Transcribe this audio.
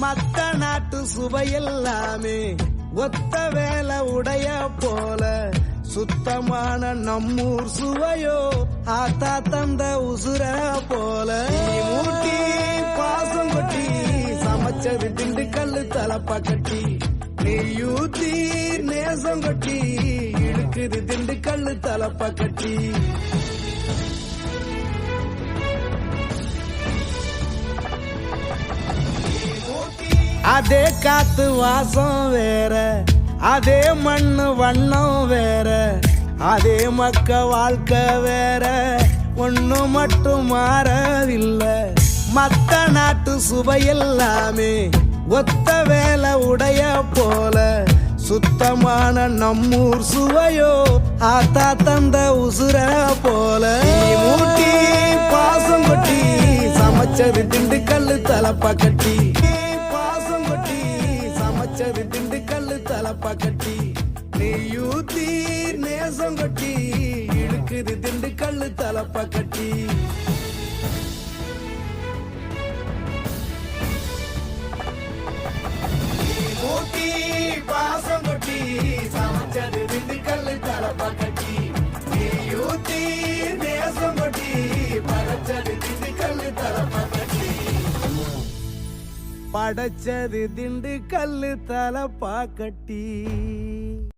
மத்த நாட்டு சுவையெல்லாமே ஒத்த வேலை உடைய போல சுத்தமான நம்மூர் சுவையோ ஆத்தா தந்த உசுர போல மூட்டி பாசம் கொட்டி சமைச்சது திண்டுக்கல்லு தலப்பா கட்டி நெய்யூத்தி நேசம் கொட்டி இழுக்குது திண்டுக்கல்லு தலப்பா கட்டி அதே காத்து வாசம் வேற அதே மண்ணு வண்ணம் வேற அதே மக்க வாழ்க்கை வேற ஒண்ணு மட்டும் மாறவில்லை மத்த நாட்டு சுவையெல்லாமே ஒத்த வேலை உடைய போல சுத்தமான நம்மூர் சுவையோ ஆத்தா தந்த உசுர போல மூட்டி பாசம் கொட்டி சமைச்சது திண்டுக்கல்லு தலப்பா கட்டி சமைச்சது திண்டுக்கல்லு தலப்பா கட்டி நெய்யூத்தி நேசம் கொட்டி இழுக்குது திண்டுக்கல்லு தலப்பா கட்டி மூட்டி பாசம் கொட்டி சமைச்சது திண்டுக்கல்லு தலப்பா கட்டி நெய்யூத்தி நேசம் கொட்டி படைச்சது திண்டுக்கல்லு தலப்பா கட்டி படைச்சது திண்டுக்கல்லு தலப்பா கட்டி